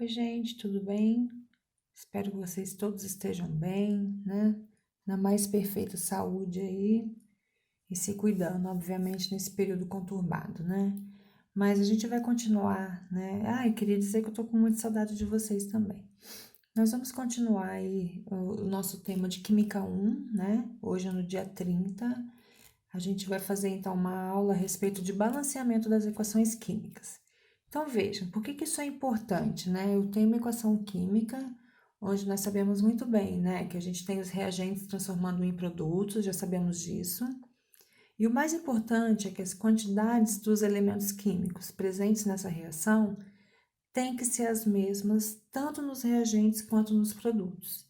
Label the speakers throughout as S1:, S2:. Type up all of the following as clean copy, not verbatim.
S1: gente, tudo bem? Espero que vocês todos estejam bem, né? Na mais perfeita saúde aí e se cuidando, obviamente, nesse período conturbado, né? Mas a gente vai continuar, né? Eu queria dizer que eu tô com muita saudade de vocês também. Nós vamos continuar aí o nosso tema de Química 1, né? Hoje é no dia 30. A gente vai fazer então uma aula a respeito de balanceamento das equações químicas. Então vejam, por que isso é importante, né? Eu tenho uma equação química, onde nós sabemos muito bem, né, que a gente tem os reagentes transformando em produtos, já sabemos disso. E o mais importante é que as quantidades dos elementos químicos presentes nessa reação têm que ser as mesmas, tanto nos reagentes quanto nos produtos.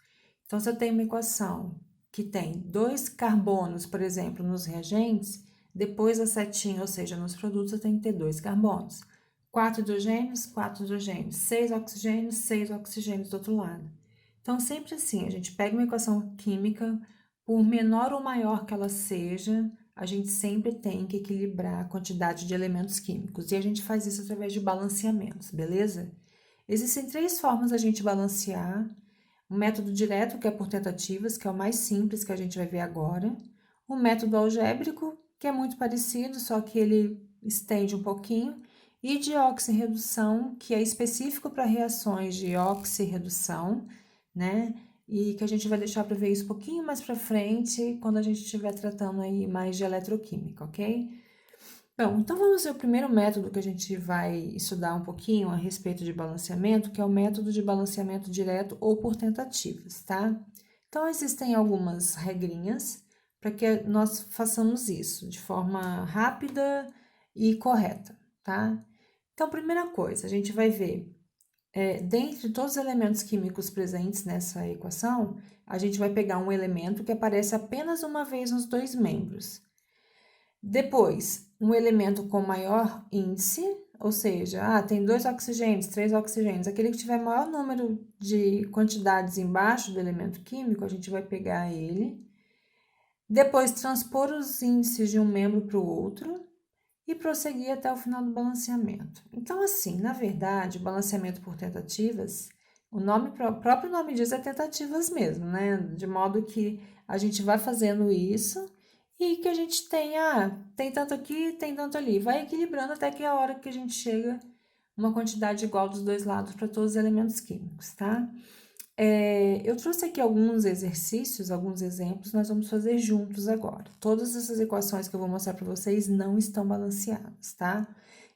S1: Então, se eu tenho uma equação que tem 2 carbonos, por exemplo, nos reagentes, depois da setinha, ou seja, nos produtos, eu tenho que ter 2 carbonos. 4 hidrogênios, 4 hidrogênios, 6 oxigênios, 6 oxigênios do outro lado. Então, sempre assim, a gente pega uma equação química, por menor ou maior que ela seja, a gente sempre tem que equilibrar a quantidade de elementos químicos. E a gente faz isso através de balanceamentos, beleza? Existem 3 formas da gente balancear. O método direto, que é por tentativas, que é o mais simples que a gente vai ver agora. O método algébrico, que é muito parecido, só que ele estende um pouquinho. E de oxirredução, que é específico para reações de oxirredução, né? E que a gente vai deixar para ver isso um pouquinho mais para frente, quando a gente estiver tratando aí mais de eletroquímica, ok? Bom, então vamos ver o primeiro método que a gente vai estudar um pouquinho a respeito de balanceamento, que é o método de balanceamento direto ou por tentativas, tá? Então, existem algumas regrinhas para que nós façamos isso de forma rápida e correta, tá? Então, primeira coisa, a gente vai ver, dentre todos os elementos químicos presentes nessa equação, a gente vai pegar um elemento que aparece apenas uma vez nos 2 membros. Depois, um elemento com maior índice, ou seja, tem 2 oxigênios, 3 oxigênios, aquele que tiver maior número de quantidades embaixo do elemento químico, a gente vai pegar ele. Depois, transpor os índices de um membro para o outro e prosseguir até o final do balanceamento. Então, assim, na verdade, o balanceamento por tentativas, o próprio nome diz é tentativas mesmo, né? De modo que a gente vai fazendo isso e que a gente tem tanto aqui, tem tanto ali. Vai equilibrando até que a hora que a gente chega uma quantidade igual dos 2 lados para todos os elementos químicos, tá? Eu trouxe aqui alguns exercícios, alguns exemplos, nós vamos fazer juntos agora. Todas essas equações que eu vou mostrar para vocês não estão balanceadas, tá?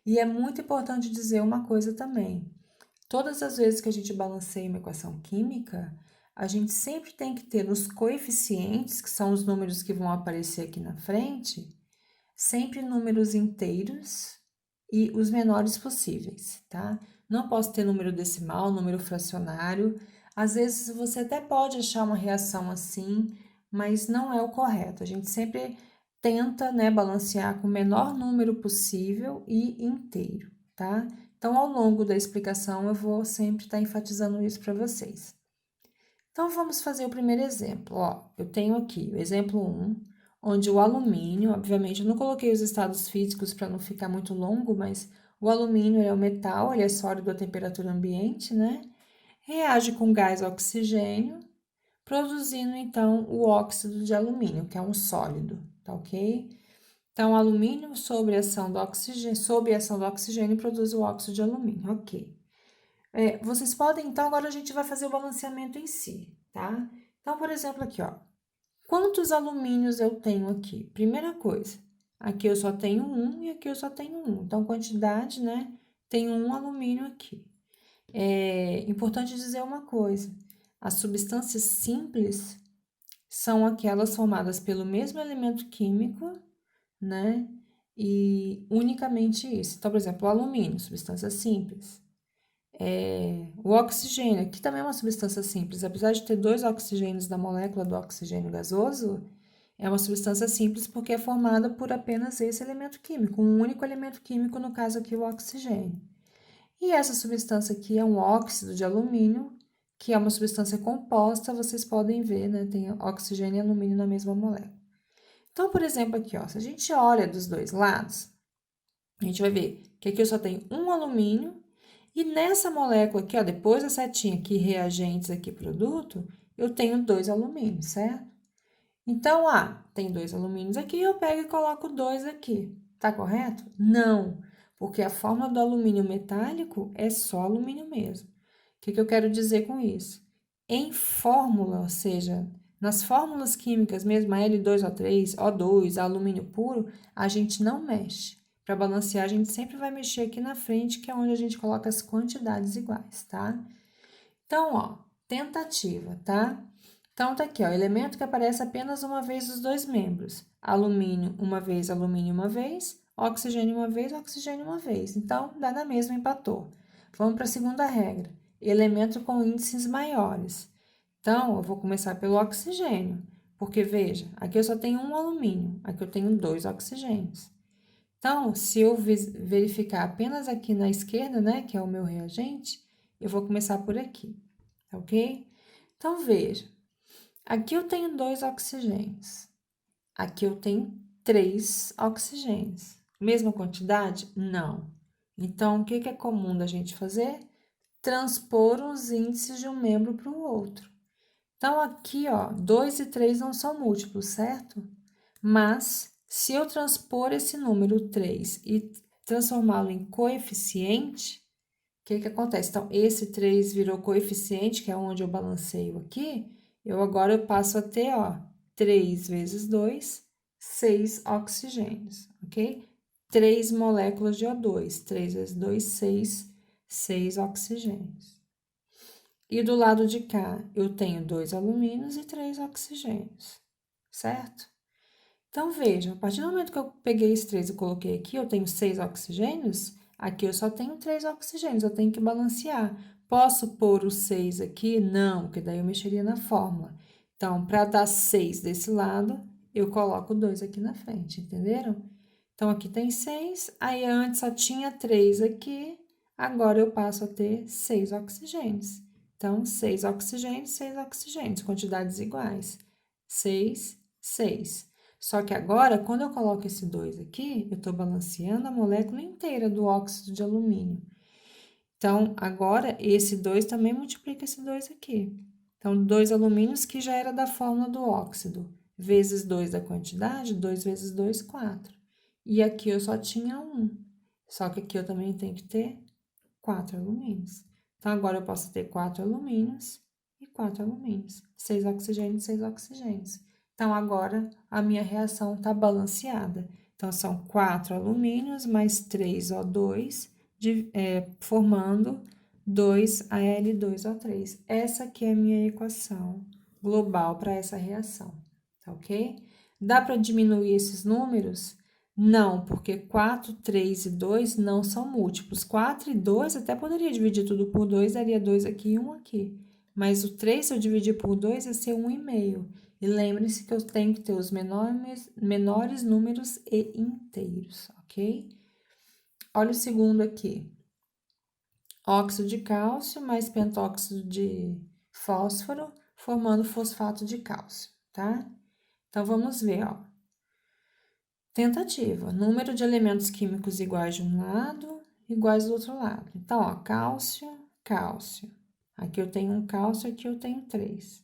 S1: E é muito importante dizer uma coisa também. Todas as vezes que a gente balanceia uma equação química, a gente sempre tem que ter nos coeficientes, que são os números que vão aparecer aqui na frente, sempre números inteiros e os menores possíveis, tá? Não posso ter número decimal, número fracionário. Às vezes você até pode achar uma reação assim, mas não é o correto. A gente sempre tenta, né, balancear com o menor número possível e inteiro, tá? Então, ao longo da explicação, eu vou sempre estar enfatizando isso para vocês. Então, vamos fazer o primeiro exemplo. Ó, eu tenho aqui o exemplo 1, onde o alumínio, obviamente, eu não coloquei os estados físicos para não ficar muito longo, mas o alumínio é um metal, ele é sólido a temperatura ambiente, né? Reage com gás oxigênio, produzindo, então, o óxido de alumínio, que é um sólido, tá ok? Então, o alumínio, sob a ação do oxigênio, produz o óxido de alumínio, ok. Vocês podem, então, agora a gente vai fazer o balanceamento em si, tá? Então, por exemplo, aqui, ó. Quantos alumínios eu tenho aqui? Primeira coisa, aqui eu só tenho um e aqui eu só tenho um. Então, quantidade, né? Tenho um alumínio aqui. É importante dizer uma coisa: as substâncias simples são aquelas formadas pelo mesmo elemento químico, né? E unicamente isso. Então, por exemplo, o alumínio, substância simples. O oxigênio, que também é uma substância simples, apesar de ter 2 oxigênios da molécula do oxigênio gasoso, é uma substância simples porque é formada por apenas esse elemento químico, um único elemento químico, no caso aqui o oxigênio. E essa substância aqui é um óxido de alumínio, que é uma substância composta, vocês podem ver, né? Tem oxigênio e alumínio na mesma molécula. Então, por exemplo, aqui, ó, se a gente olha dos 2 lados, a gente vai ver que aqui eu só tenho um alumínio E nessa molécula aqui, ó, depois da setinha aqui, reagentes aqui, produto, eu tenho 2 alumínios, certo? Então, tem 2 alumínios aqui, eu pego e coloco 2 aqui. Tá correto? Não, porque a fórmula do alumínio metálico é só alumínio mesmo. O que eu quero dizer com isso? Em fórmula, ou seja, nas fórmulas químicas mesmo, a L2O3, O2, alumínio puro, a gente não mexe. Para balancear, a gente sempre vai mexer aqui na frente, que é onde a gente coloca as quantidades iguais, tá? Então, ó, tentativa, tá? Então, tá aqui, ó, elemento que aparece apenas uma vez dos dois membros. Alumínio uma vez, oxigênio uma vez. Então, dá na mesma, empatou. Vamos para a segunda regra. Elemento com índices maiores. Então, eu vou começar pelo oxigênio, porque, veja, aqui eu só tenho um alumínio, aqui eu tenho 2 oxigênios. Então, se eu verificar apenas aqui na esquerda, né, que é o meu reagente, eu vou começar por aqui, tá ok? Então, veja, aqui eu tenho 2 oxigênios, aqui eu tenho 3 oxigênios. Mesma quantidade? Não. Então, o que é comum da gente fazer? Transpor os índices de um membro para o outro. Então, aqui, ó, 2 e 3 não são múltiplos, certo? Mas, se eu transpor esse número 3 e transformá-lo em coeficiente, o que acontece? Então, esse 3 virou coeficiente, que é onde eu balanceio aqui, agora eu passo a ter, ó, 3 vezes 2, 6 oxigênios, ok? 3 moléculas de O2, 3 vezes 2, 6 oxigênios. E do lado de cá, eu tenho 2 alumínios e 3 oxigênios, certo? Então, veja, a partir do momento que eu peguei esse 3 e coloquei aqui, eu tenho 6 oxigênios, aqui eu só tenho 3 oxigênios, eu tenho que balancear. Posso pôr o 6 aqui? Não, porque daí eu mexeria na fórmula. Então, para dar 6 desse lado, eu coloco 2 aqui na frente, entenderam? Então, aqui tem 6, aí antes só tinha 3 aqui, agora eu passo a ter 6 oxigênios. Então, 6 oxigênios, quantidades iguais. 6, 6. Só que agora, quando eu coloco esse 2 aqui, eu estou balanceando a molécula inteira do óxido de alumínio. Então, agora, esse 2 também multiplica esse 2 aqui. Então, 2 alumínios que já era da fórmula do óxido, vezes 2 da quantidade, 2 vezes 2, 4. E aqui eu só tinha 1. Só que aqui eu também tenho que ter 4 alumínios. Então, agora eu posso ter 4 alumínios e 4 alumínios. 6 oxigênios, 6 oxigênios. Então, agora a minha reação está balanceada. Então, são 4 alumínios mais 3 O2, formando 2 Al2O3. Essa aqui é a minha equação global para essa reação, tá ok? Dá para diminuir esses números? Não, porque 4, 3 e 2 não são múltiplos. 4 e 2, até poderia dividir tudo por 2, daria 2 aqui e 1 aqui. Mas o 3, se eu dividir por 2, ia ser 1,5. E lembre-se que eu tenho que ter os menores números e inteiros, ok? Olha o segundo aqui. Óxido de cálcio mais pentóxido de fósforo, formando fosfato de cálcio, tá? Então, vamos ver, ó. Tentativa. Número de elementos químicos iguais de um lado, iguais do outro lado. Então, ó, cálcio, cálcio. Aqui eu tenho um cálcio, aqui eu tenho 3.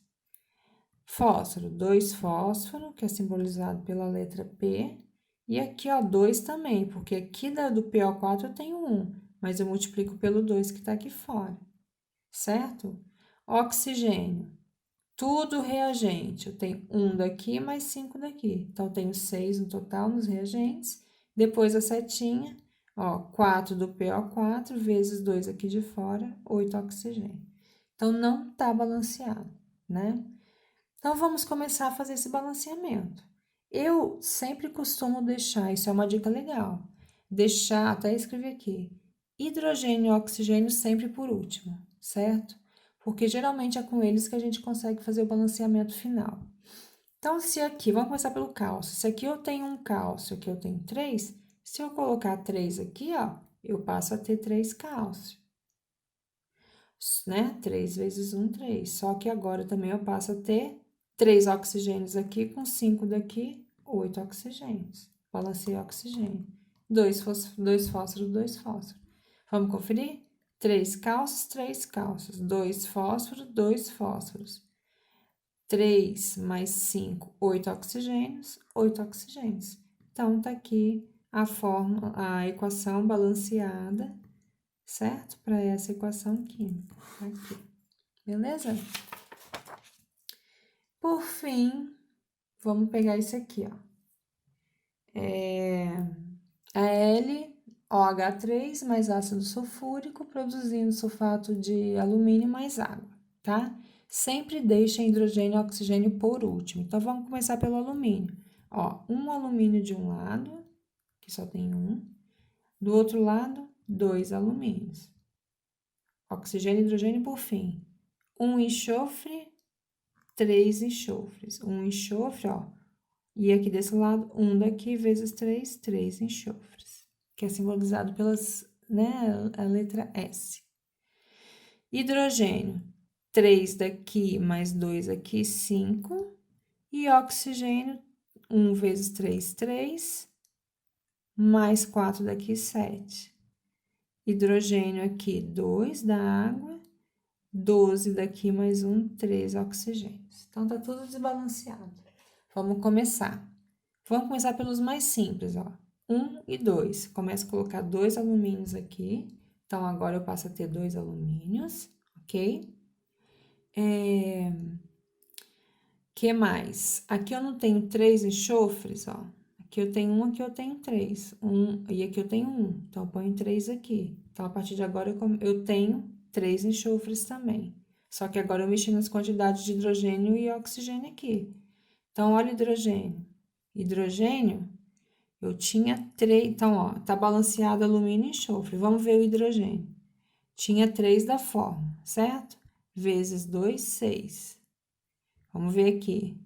S1: Fósforo, 2 fósforo, que é simbolizado pela letra P. E aqui, ó, 2 também, porque aqui do PO4 eu tenho 1, mas eu multiplico pelo 2 que está aqui fora, certo? Oxigênio, tudo reagente. Eu tenho 1 daqui mais 5 daqui. Então, eu tenho 6 no total nos reagentes. Depois a setinha, ó, 4 do PO4 vezes 2 aqui de fora, 8 oxigênio. Então, não tá balanceado, né? Então, vamos começar a fazer esse balanceamento. Eu sempre costumo deixar, isso é uma dica legal, deixar, até escrever aqui, hidrogênio e oxigênio sempre por último, certo? Porque geralmente é com eles que a gente consegue fazer o balanceamento final. Então, se aqui, vamos começar pelo cálcio. Se aqui eu tenho um cálcio, aqui eu tenho 3, se eu colocar 3 aqui, ó, eu passo a ter 3 cálcio, né? 3 vezes 1, 3. Só que agora também eu passo a ter 3 oxigênios aqui com 5 daqui, 8 oxigênios. Balancei oxigênio. 2 fósforo, 2 fósforo. Vamos conferir? 3 cálcios, 2 fósforos, 2 fósforos. 3 mais 5, 8 oxigênios, 8 oxigênios. Então, tá aqui a equação balanceada, certo? Para essa equação química, aqui. Beleza? Por fim, vamos pegar isso aqui, ó. AlOH3 mais ácido sulfúrico, produzindo sulfato de alumínio mais água, tá? Sempre deixa hidrogênio e oxigênio por último. Então, vamos começar pelo alumínio. Ó, um alumínio de um lado, que só tem um. Do outro lado, 2 alumínios. Oxigênio e hidrogênio por fim. Um enxofre, 3 enxofres. Um enxofre, ó. E aqui desse lado, 1 daqui vezes 3, 3 enxofres. Que é simbolizado pelas, né, a letra S. Hidrogênio, 3 daqui mais 2 aqui, 5. E oxigênio, 1 vezes 3, 3. Mais 4 daqui, 7. Hidrogênio aqui, 2 da água. 12 daqui mais 1, 3 oxigênios. Então, tá tudo desbalanceado. Vamos começar. Vamos começar pelos mais simples, ó. 1 e 2. Começo a colocar 2 alumínios aqui. Então, agora eu passo a ter 2 alumínios, ok? Que mais? Aqui eu não tenho 3 enxofres, ó. Aqui eu tenho 1, aqui eu tenho 3. E aqui eu tenho 1. Então, eu ponho 3 aqui. Então, a partir de agora, eu tenho 3 enxofres também. Só que agora eu mexi nas quantidades de hidrogênio e oxigênio aqui. Então, olha o hidrogênio. Hidrogênio, eu tinha 3. Então, ó, tá balanceado alumínio e enxofre. Vamos ver o hidrogênio. Tinha 3 da forma, certo? Vezes 2, 6. Vamos ver aqui.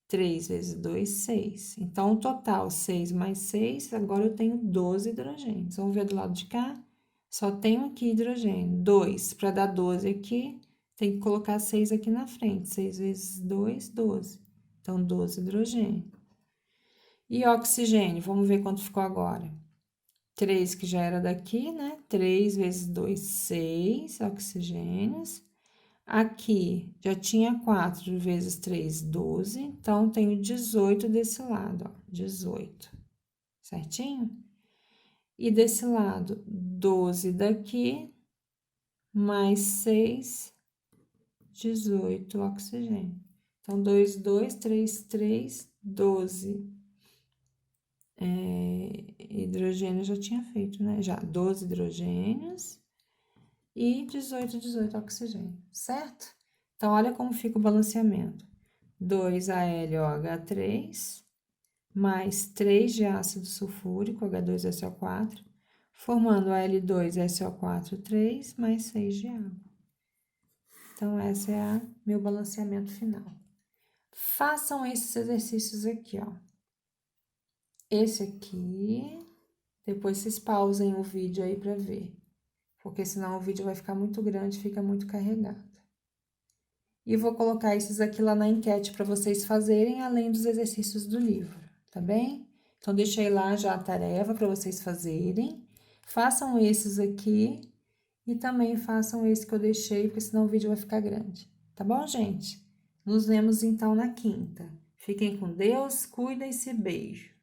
S1: 3 vezes 2, 6. Então, o total, 6 mais 6, agora eu tenho 12 hidrogênios. Vamos ver do lado de cá? Só tenho aqui hidrogênio. 2, para dar 12 aqui, tem que colocar 6 aqui na frente. 6 vezes 2, 12. Então, 12 hidrogênio. E oxigênio, vamos ver quanto ficou agora. 3, que já era daqui, né? 3 vezes 2, 6 oxigênios. Aqui, já tinha 4 vezes 3, 12. Então, tenho 18 desse lado, ó. 18. Certinho? E desse lado, 12 daqui, mais 6, 18 oxigênio. Então, 2, 2, 3, 3, 12. Hidrogênio já tinha feito, né? Já 12 hidrogênios e 18, 18 oxigênio, certo? Então, olha como fica o balanceamento. 2 AlOH3 mais 3 de ácido sulfúrico, H2SO4, formando Al2SO4, 3 mais 6 de água. Então, esse é meu balanceamento final. Façam esses exercícios aqui, ó. Esse aqui, depois vocês pausem o vídeo aí para ver, porque senão o vídeo vai ficar muito grande, fica muito carregado. E vou colocar esses aqui lá na enquete para vocês fazerem, além dos exercícios do livro, tá bem? Então, deixei lá já a tarefa para vocês fazerem. Façam esses aqui e também façam esse que eu deixei, porque senão o vídeo vai ficar grande. Tá bom, gente? Nos vemos então na quinta. Fiquem com Deus, cuidem-se, beijo.